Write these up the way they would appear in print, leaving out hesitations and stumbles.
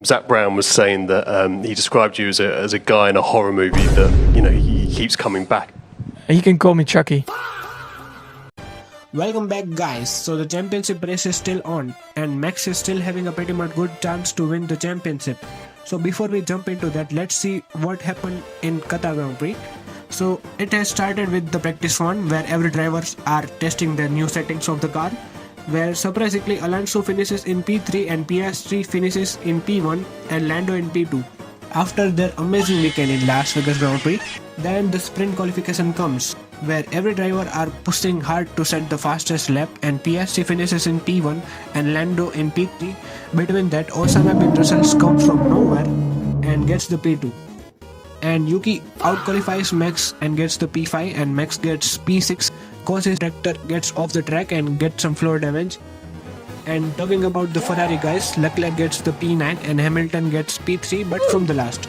Zach Brown was saying that he described you as a guy in a horror movie that, you know, he keeps coming back. You can call me Chucky. Welcome back, guys. So the championship race is still on and Max is still having a pretty much good chance to win the championship. So before we jump into that, let's see what happened in Qatar Grand Prix. So it has started with the practice one where every drivers are testing the new settings of the car, where surprisingly Alonso finishes in P3 and Piastri finishes in P1 and Lando in P2. After their amazing weekend in Las Vegas Grand Prix, then the sprint qualification comes, where every driver are pushing hard to set the fastest lap, and Piastri finishes in P1 and Lando in P3. Between that, Osama bin Russell comes from nowhere and gets the P2. And Yuki outqualifies Max and gets the P5, and Max gets P6 cause his tractor gets off the track and gets some floor damage. And talking about the Ferrari guys, Leclerc gets the P9 and Hamilton gets P3 but from the last.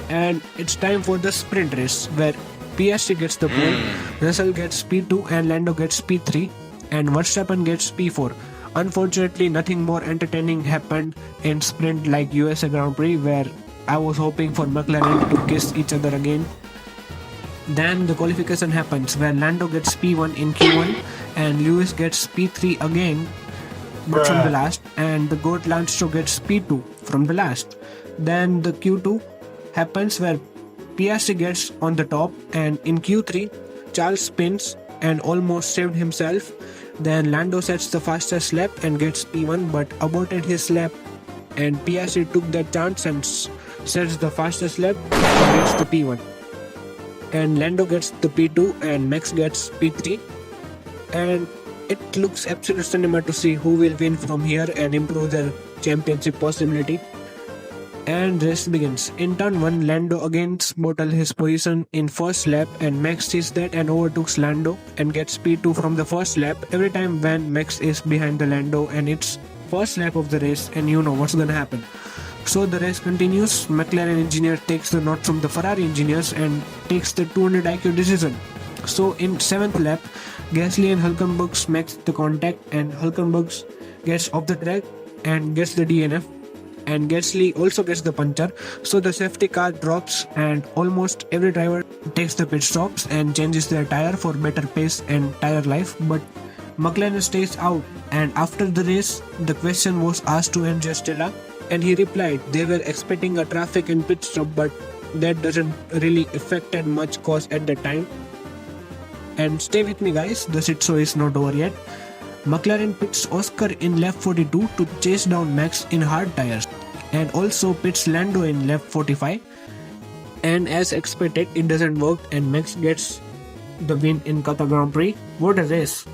And it's time for the sprint race where Piastri gets the pole, Russell gets P2 and Lando gets P3 and Verstappen gets P4. Unfortunately, nothing more entertaining happened in sprint like USA Grand Prix, where I was hoping for McLaren to kiss each other again. Then the qualification happens where Lando gets P1 in Q1 and Lewis gets P3 again but from the last, and the GOAT Lance Stroll gets P2 from the last. Then the Q2 happens where Piastri gets on the top, and in Q3 Charles spins and almost saved himself. Then Lando sets the fastest lap and gets P1 but aborted his lap, and Piastri took that chance and sets the fastest lap and gets the P1. And Lando gets the P2 and Max gets P3, and it looks absolute cinema to see who will win from here and improve their championship possibility. And race begins. In turn 1, Lando again bottled his position in first lap, and Max sees that and overtakes Lando and gets P2 from the first lap. Every time when Max is behind the Lando and it's first lap of the race, and you know what's gonna happen. So the race continues. McLaren engineer takes the nod from the Ferrari engineers and takes the 200 IQ decision. So in 7th lap, Gasly and Hulkenberg makes the contact, and Hulkenberg gets off the track and gets the DNF, and Gasly also gets the puncture. So the safety car drops and almost every driver takes the pit stops and changes their tire for better pace and tire life, but McLaren stays out. And after the race, the question was asked to Andrea Stella, and he replied they were expecting a traffic and pit stop, but that doesn't really affected much cause at the time. And stay with me, guys, the shit show is not over yet. McLaren pits Oscar in lap 42 to chase down Max in hard tires, and also pits Lando in lap 45, and as expected it doesn't work and Max gets the win in Qatar Grand Prix. What a race!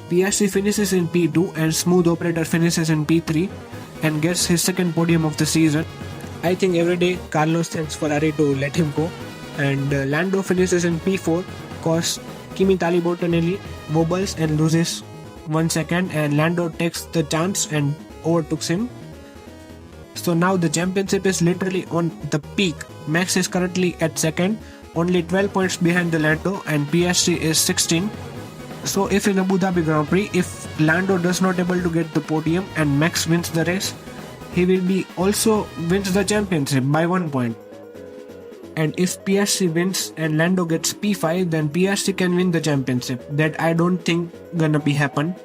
Piastri finishes in P2 and Smooth Operator finishes in P3 and gets his second podium of the season. I think every day Carlos thanks Ferrari to let him go. And Lando finishes in P4 cause Kimi Bortonelli wobbles and loses 1 second, and Lando takes the chance and overtakes him. So now the championship is literally on the peak. Max is currently at second, only 12 points behind the Lando, and Piastri is 16. So if in Abu Dhabi Grand Prix, if Lando does not able to get the podium and Max wins the race, he will be also wins the championship by 1 point. And if Piastri wins and Lando gets P5, then Piastri can win the championship. That I don't think gonna be happen.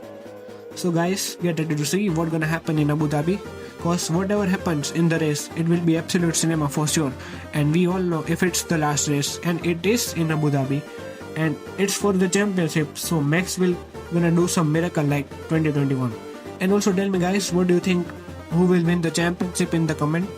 So guys, get ready to see what gonna happen in Abu Dhabi, cause whatever happens in the race, it will be absolute cinema for sure. And we all know if it's the last race, and it is in Abu Dhabi, and it's for the championship, so Max will gonna do some miracle like 2021. And also tell me, guys, what do you think, who will win the championship in the comment.